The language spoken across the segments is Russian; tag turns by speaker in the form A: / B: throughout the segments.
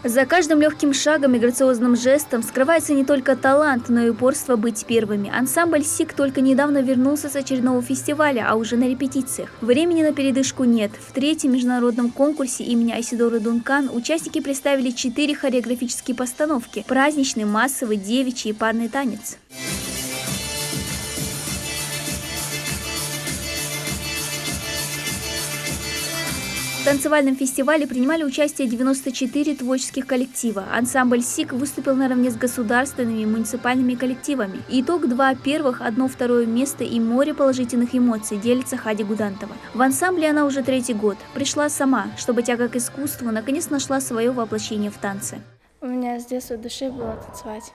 A: За каждым легким шагом и грациозным жестом скрывается не только талант, но и упорство быть первыми. Ансамбль «Сик» только недавно вернулся с очередного фестиваля, а уже на репетициях. Времени на передышку нет. В третьем международном конкурсе имени Айседоры Дункан участники представили 4 хореографические постановки – праздничный, массовый, девичий и парный танец. В танцевальном фестивале принимали участие 94 творческих коллектива. Ансамбль «Сик» выступил наравне с государственными и муниципальными коллективами. Итог: 2 первых, 1 второе место и море положительных эмоций, делится Хади Гудантова. В ансамбле она уже 3-й год. Пришла сама, чтобы тяга к искусству наконец нашла свое воплощение в танце.
B: У меня с детства в душе было танцевать.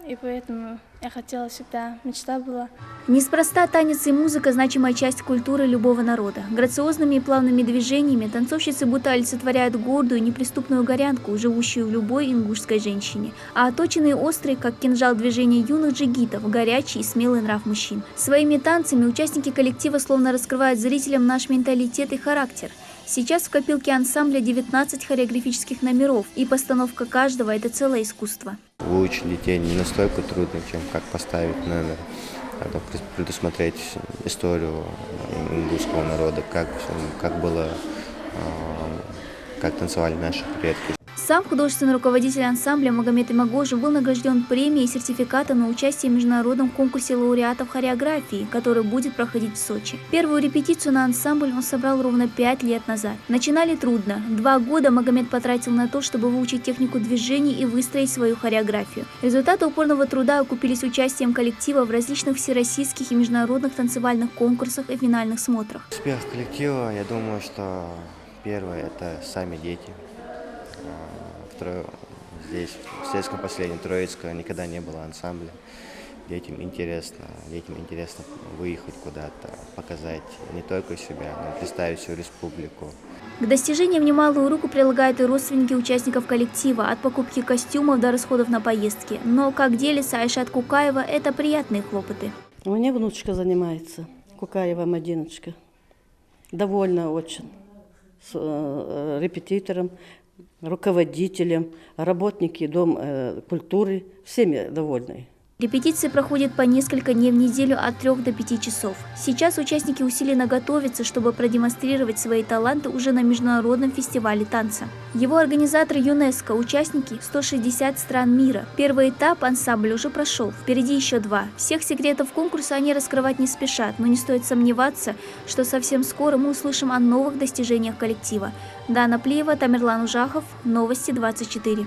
B: И поэтому я хотела всегда, мечта была.
A: Неспроста танец и музыка – значимая часть культуры любого народа. Грациозными и плавными движениями танцовщицы будто олицетворяют гордую, неприступную горянку, живущую в любой ингушской женщине. А оточенные острые, как кинжал, движения юных джигитов – горячий и смелый нрав мужчин. Своими танцами участники коллектива словно раскрывают зрителям наш менталитет и характер. Сейчас в копилке ансамбля 19 хореографических номеров, и постановка каждого – это целое искусство.
C: Выучить детей не настолько трудно, чем как поставить номер, предусмотреть историю ингушского народа, как танцевали наши предки.
A: Сам художественный руководитель ансамбля Магомед Имагожев был награжден премией и сертификатом на участие в международном конкурсе лауреатов хореографии, который будет проходить в Сочи. Первую репетицию на ансамбль он собрал ровно 5 лет назад. Начинали трудно. 2 года Магомед потратил на то, чтобы выучить технику движений и выстроить свою хореографию. Результаты упорного труда окупились участием коллектива в различных всероссийских и международных танцевальных конкурсах и финальных смотрах.
C: Успех коллектива, я думаю, что первое – это сами дети. Здесь, в сельском поселении Троицкого, никогда не было ансамбля. Детям интересно выехать куда-то, показать не только себя, но и представить всю республику.
A: К достижениям немалую руку прилагают и родственники участников коллектива, от покупки костюмов до расходов на поездки. Но, как делится Айшат Кукаева, это приятные хлопоты.
D: У меня внучка занимается, Кукаева Мадиночка. Довольна очень с репетитором, руководителем, работники Дома культуры, всеми довольны.
A: Репетиции проходят по несколько дней в неделю от 3 до 5 часов. Сейчас участники усиленно готовятся, чтобы продемонстрировать свои таланты уже на международном фестивале танца. Его организатор ЮНЕСКО, участники 160 стран мира. Первый этап ансамбля уже прошел, впереди еще 2. Всех секретов конкурса они раскрывать не спешат, но не стоит сомневаться, что совсем скоро мы услышим о новых достижениях коллектива. Дана Плиева, Тамерлан Ужахов, Новости 24.